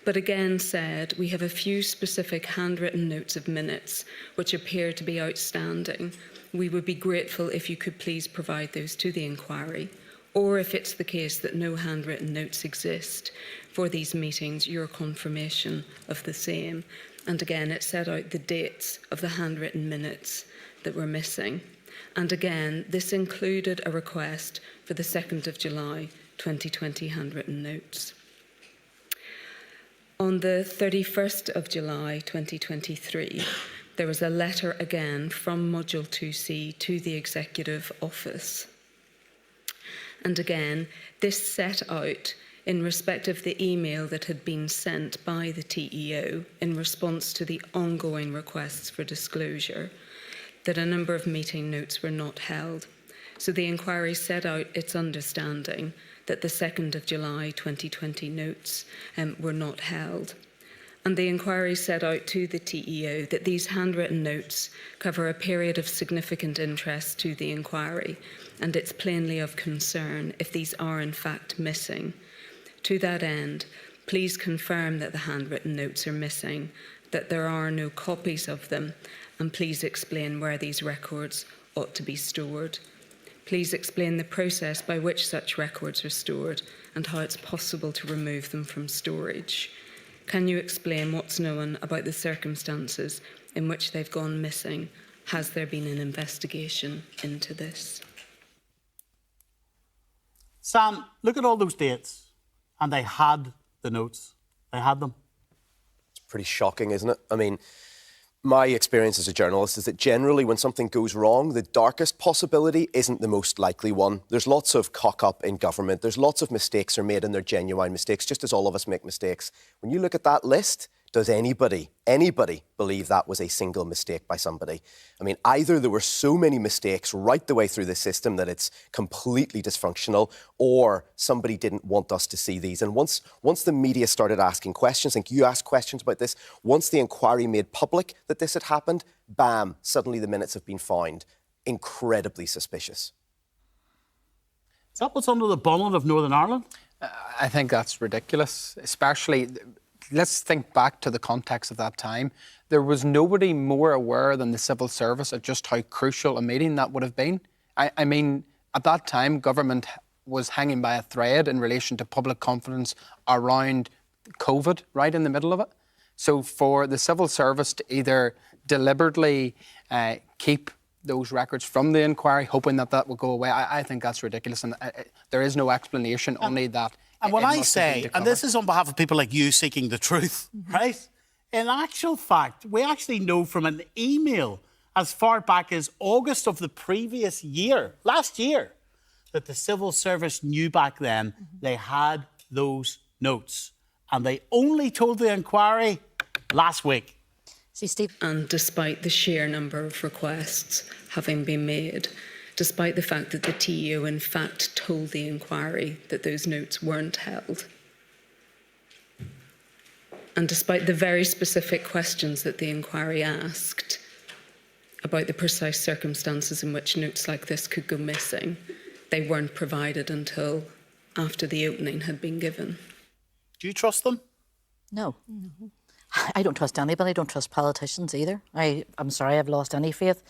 S14: but again said, we have a few specific handwritten notes of minutes which appear to be outstanding. We would be grateful if you could please provide those to the inquiry, or if it's the case that no handwritten notes exist for these meetings, your confirmation of the same. And again, it set out the dates of the handwritten minutes that were missing. And again, this included a request for the 2nd of July 2020 handwritten notes. On the 31st of July 2023, there was a letter again from Module 2C to the Executive Office. And again, this set out, in respect of the email that had been sent by the TEO in response to the ongoing requests for disclosure, that a number of meeting notes were not held. So the inquiry set out its understanding that the 2nd of July 2020 notes were not held. And the inquiry set out to the TEO that these handwritten notes cover a period of significant interest to the inquiry, and it's plainly of concern if these are in fact missing. To that end, please confirm that the handwritten notes are missing, that there are no copies of them, and please explain where these records ought to be stored. Please explain the process by which such records are stored and how it's possible to remove them from storage. Can you explain what's known about the circumstances in which they've gone missing? Has there been an investigation into this?
S1: Sam, look at all those dates. And they had the notes. They had them.
S6: It's pretty shocking, isn't it? I mean, my experience as a journalist is that generally when something goes wrong, the darkest possibility isn't the most likely one. There's lots of cock-up in government. There's lots of mistakes are made and they're genuine mistakes, just as all of us make mistakes. When you look at that list, does anybody believe that was a single mistake by somebody? I mean, either there were so many mistakes right the way through the system that it's completely dysfunctional, or somebody didn't want us to see these. And once the media started asking questions, I think you asked questions about this, once the inquiry made public that this had happened, bam, suddenly the minutes have been found. Incredibly suspicious.
S1: Is that what's under the bonnet of Northern Ireland?
S4: I think that's ridiculous, especially... Let's think back to the context of that time. There was nobody more aware than the civil service of just how crucial a meeting that would have been. I mean, at that time, government was hanging by a thread in relation to public confidence around COVID, right in the middle of it. So for the civil service to either deliberately keep those records from the inquiry, hoping that that will go away, I think that's ridiculous. And there is no explanation, only that.
S1: And when I say, and this is on behalf of people like you seeking the truth, right? In actual fact, we actually know from an email as far back as August of the previous year, last year, that the civil service knew back then they had those notes. And they only told the inquiry last week.
S5: See, Steve.
S14: And despite the sheer number of requests having been made, despite the fact that the TEO in fact told the inquiry that those notes weren't held. And despite the very specific questions that the inquiry asked about the precise circumstances in which notes like this could go missing, they weren't provided until after the opening had been given.
S1: Do you trust them?
S5: No. I don't trust anybody. I don't trust politicians either. I'm sorry, I've lost any faith.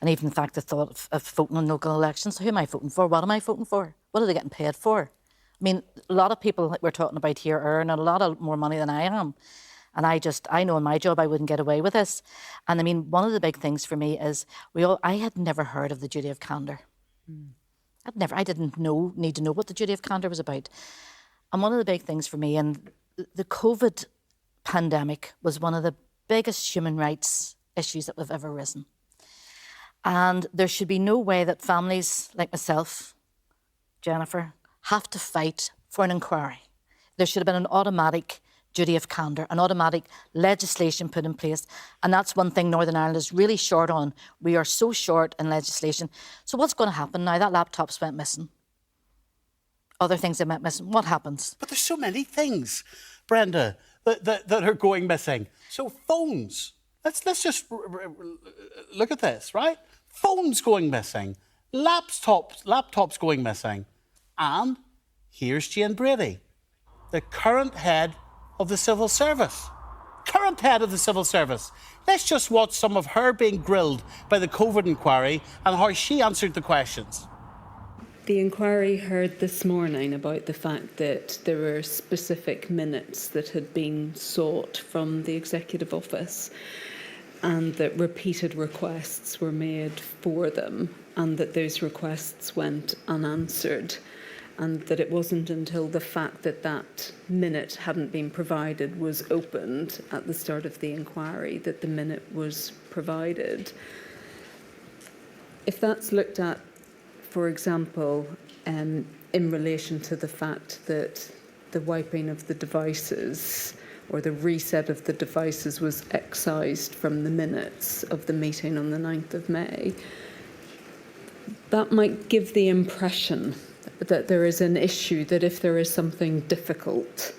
S5: And even the fact, the thought of voting in local elections. Who am I voting for? What am I voting for? What are they getting paid for? I mean, a lot of people that we're talking about here earn a lot more money than I am. And I know in my job I wouldn't get away with this. And I mean, one of the big things for me is I had never heard of the duty of candour. I didn't need to know what the duty of candour was about. And one of the big things for me, and the COVID pandemic was one of the biggest human rights issues that have ever risen. And there should be no way that families like myself, Jennifer, have to fight for an inquiry. There should have been an automatic duty of candour, an automatic legislation put in place. And that's one thing Northern Ireland is really short on. We are so short in legislation. So what's going to happen now? That laptops went missing. Other things that went missing. What happens?
S1: But there's so many things, Brenda, that are going missing. So phones. Let's just look at this, right? Phones going missing. Laptops going missing. And here's Jane Brady, the current head of the civil service. Current head of the civil service. Let's just watch some of her being grilled by the COVID inquiry and how she answered the questions.
S14: The inquiry heard this morning about the fact that there were specific minutes that had been sought from the Executive Office and that repeated requests were made for them and that those requests went unanswered, and that it wasn't until the fact that that minute hadn't been provided was opened at the start of the inquiry that the minute was provided. If that's looked at, for example, in relation to the fact that the wiping of the devices or the reset of the devices was excised from the minutes of the meeting on the 9th of May, that might give the impression that there is an issue, that if there is something difficult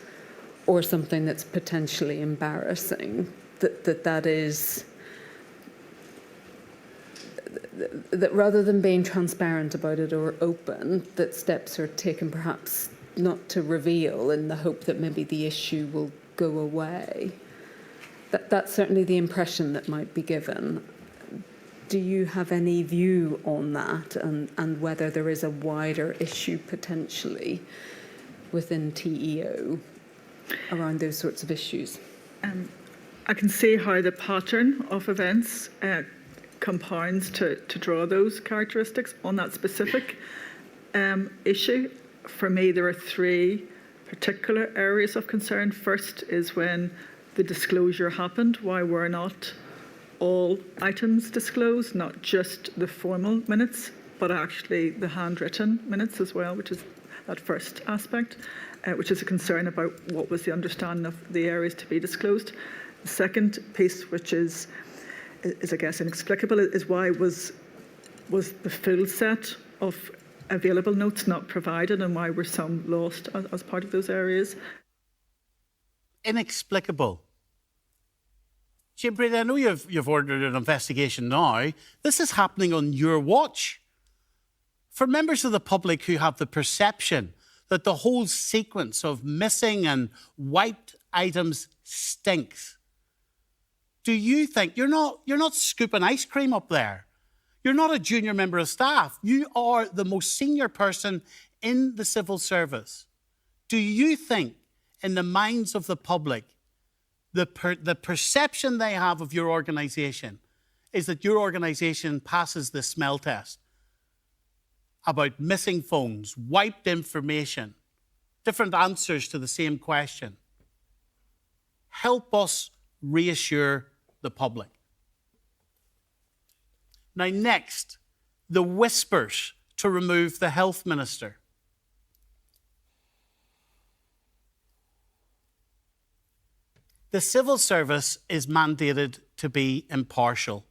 S14: or something that's potentially embarrassing, that rather than being transparent about it or open, that steps are taken perhaps not to reveal in the hope that maybe the issue will go away. That's certainly the impression that might be given. Do you have any view on that and whether there is a wider issue potentially within TEO around those sorts of issues?
S15: I can see how the pattern of events compounds to draw those characteristics on that specific issue. For me, there are three particular areas of concern. First is when the disclosure happened, why were not all items disclosed, not just the formal minutes, but actually the handwritten minutes as well, which is that first aspect, which is a concern about what was the understanding of the areas to be disclosed. The second piece, which is I guess inexplicable, is why was the full set of available notes not provided, and why were some lost as part of those areas?
S1: Inexplicable. Jane Brady, I know you've ordered an investigation now. This is happening on your watch. For members of the public who have the perception that the whole sequence of missing and wiped items stinks, do you think you're not scooping ice cream up there? You're not a junior member of staff. You are the most senior person in the civil service. Do you think, in the minds of the public, the perception they have of your organisation is that your organisation passes the smell test about missing phones, wiped information, different answers to the same question? Help us reassure the public. Now, next, the whispers to remove the health minister. The civil service is mandated to be impartial,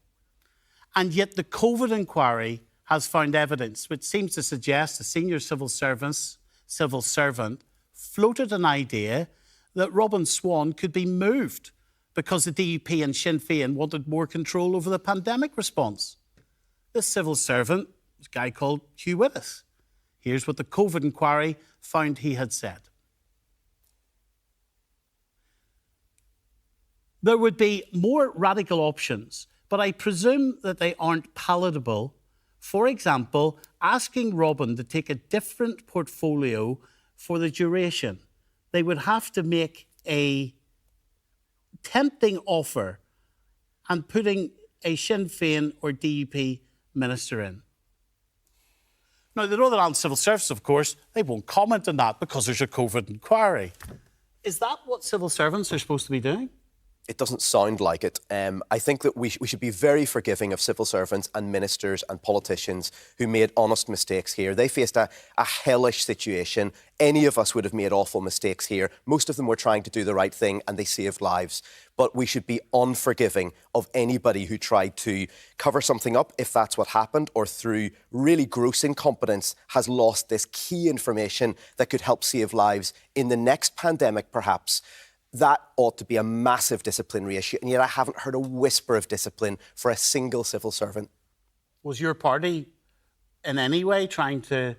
S1: and yet the COVID inquiry has found evidence which seems to suggest a senior civil servant floated an idea that Robin Swan could be moved because the DUP and Sinn Féin wanted more control over the pandemic response. This civil servant was a guy called Hugh Willis. Here's what the COVID inquiry found he had said. There would be more radical options, but I presume that they aren't palatable. For example, asking Robin to take a different portfolio for the duration. They would have to make a tempting offer and putting a Sinn Féin or DUP minister in. Now, the Northern Ireland Civil Service, of course, they won't comment on that because there's a COVID inquiry. Is that what civil servants are supposed to be doing?
S6: It doesn't sound like it. I think that we should be very forgiving of civil servants and ministers and politicians who made honest mistakes here. They faced a hellish situation. Any of us would have made awful mistakes here. Most of them were trying to do the right thing and they saved lives. But we should be unforgiving of anybody who tried to cover something up, if that's what happened, or through really gross incompetence has lost this key information that could help save lives in the next pandemic, perhaps. That ought to be a massive disciplinary issue, and yet I haven't heard a whisper of discipline for a single civil servant. Was
S1: your party in any way trying to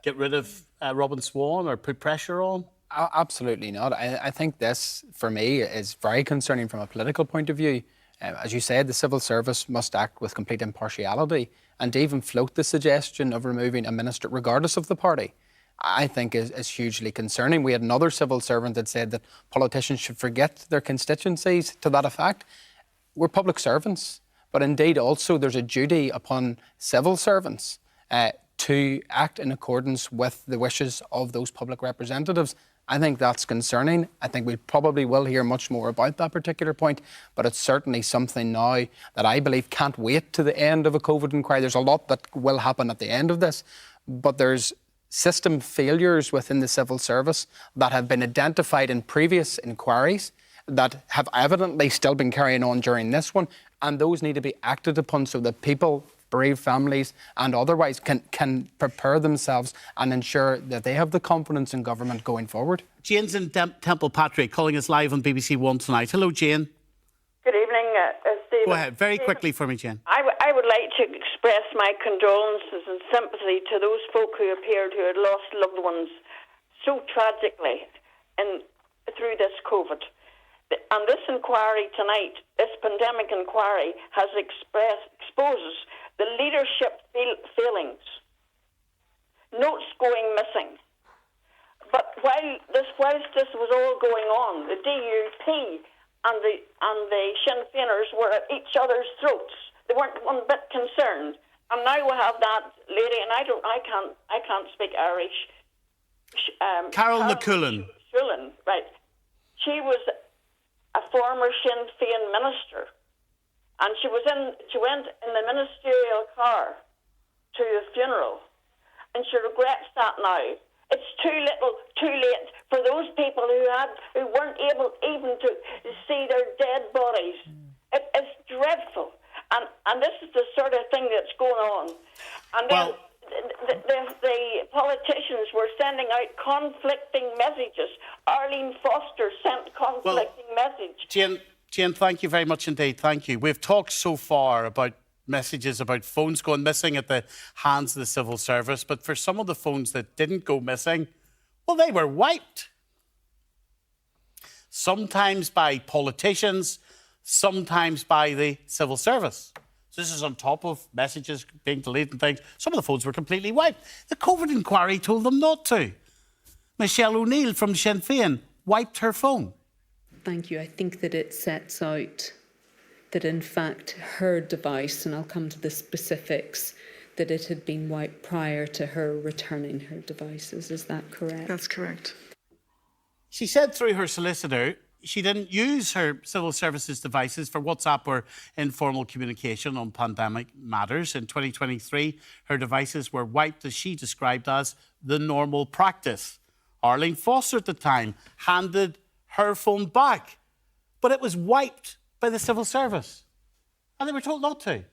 S1: get rid of Robin Swan or put pressure on?
S4: Absolutely not. I think this, for me, is very concerning from a political point of view. As you said, the civil service must act with complete impartiality, and to even float the suggestion of removing a minister, regardless of the party, I think is hugely concerning. We had another civil servant that said that politicians should forget their constituencies, to that effect. We're public servants, but indeed also there's a duty upon civil servants to act in accordance with the wishes of those public representatives. I think that's concerning. I think we probably will hear much more about that particular point, but it's certainly something now that I believe can't wait to the end of a COVID inquiry. There's a lot that will happen at the end of this, but there's system failures within the civil service that have been identified in previous inquiries that have evidently still been carrying on during this one, and those need to be acted upon so that people, bereaved families and otherwise can prepare themselves and ensure that they have the confidence in government going forward.
S1: Jane's in Temple Patrick calling us live on BBC One tonight. Hello, Jane.
S16: Good evening, Stephen.
S1: Go ahead, very quickly for me, Jane.
S16: I would like to express my condolences and sympathy to those folk who appear to have lost loved ones so tragically through this COVID. And this inquiry tonight, this pandemic inquiry, has exposes the leadership failings, notes going missing, But whilst this was all going on, the DUP and the Sinn Féiners were at each other's throats. They weren't one bit concerned. And now we have that lady, and I can't speak Irish.
S1: Carol McCullen.
S16: Right. She was a former Sinn Féin minister, and she went in the ministerial car to the funeral, and she regrets that now. It's too late for those people who weren't able even to see their dead bodies. It's dreadful, and this is the sort of thing that's going on. And then the politicians were sending out conflicting messages. Arlene Foster sent conflicting messages.
S1: Jane, thank you very much indeed. Thank you. We've talked so far about messages about phones going missing at the hands of the civil service, but for some of the phones that didn't go missing, well, they were wiped. Sometimes by politicians, sometimes by the civil service. So this is on top of messages being deleted and things. Some of the phones were completely wiped. The COVID inquiry told them not to. Michelle O'Neill from Sinn Féin wiped her phone.
S14: Thank you. I think that it sets out that, in fact, her device, and I'll come to the specifics, that it had been wiped prior to her returning her devices. Is that correct?
S15: That's correct.
S1: She said through her solicitor she didn't use her civil services devices for WhatsApp or informal communication on pandemic matters. In 2023, her devices were wiped, as she described as the normal practice. Arlene Foster at the time handed her phone back, but it was wiped by the civil service, and they were told not to.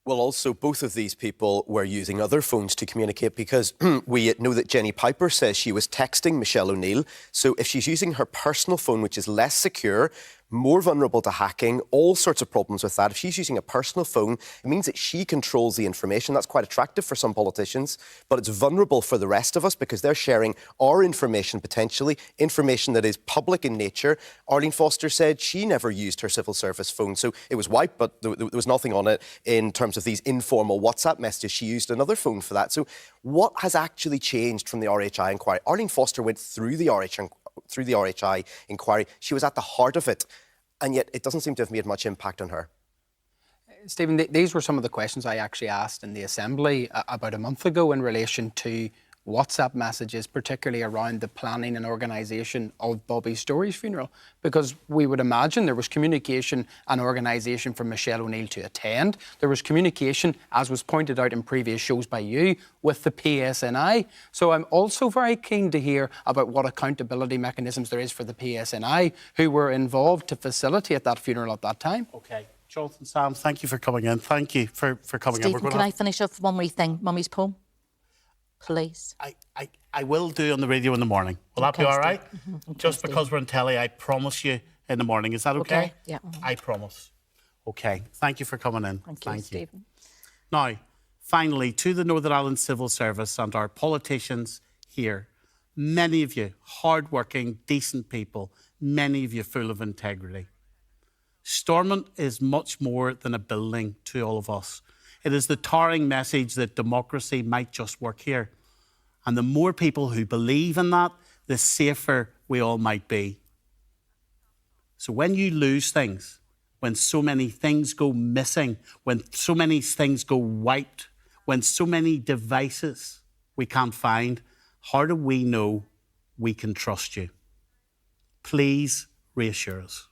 S6: Well, also, both of these people were using other phones to communicate, because we know that Jenny Piper says she was texting Michelle O'Neill. So if she's using her personal phone, which is less secure, more vulnerable to hacking, all sorts of problems with that. If she's using a personal phone, it means that she controls the information. That's quite attractive for some politicians, but it's vulnerable for the rest of us because they're sharing our information, potentially, information that is public in nature. Arlene Foster said she never used her civil service phone, so it was wiped, but there was nothing on it in terms of these informal WhatsApp messages. She used another phone for that. So what has actually changed from the RHI inquiry? Arlene Foster went through the RHI inquiry. She was at the heart of it, and yet it doesn't seem to have made much impact on her.
S4: Stephen, these were some of the questions I actually asked in the Assembly about a month ago in relation to WhatsApp messages, particularly around the planning and organisation of Bobby Story's funeral, because we would imagine there was communication and organisation from Michelle O'Neill to attend. There was communication, as was pointed out in previous shows by you, with the PSNI. So I'm also very keen to hear about what accountability mechanisms there is for the PSNI, who were involved to facilitate that funeral at that time.
S1: OK. Jonathan, Sam, thank you for coming in. Thank you for coming in.
S5: Stephen, can I finish off with one wee thing? Mummy's poem? Please.
S1: I will do on the radio in the morning. Will that be all right?
S5: Okay,
S1: Just because we're on telly, I promise you in the morning. Is that okay?
S5: Yeah.
S1: I promise. Okay. Thank you for coming in.
S5: Thank you, Stephen.
S1: Now, finally, to the Northern Ireland Civil Service and our politicians here, many of you hard-working, decent people, many of you full of integrity. Stormont is much more than a building to all of us. It is the towering message that democracy might just work here. And the more people who believe in that, the safer we all might be. So when you lose things, when so many things go missing, when so many things go wiped, when so many devices we can't find, how do we know we can trust you? Please reassure us.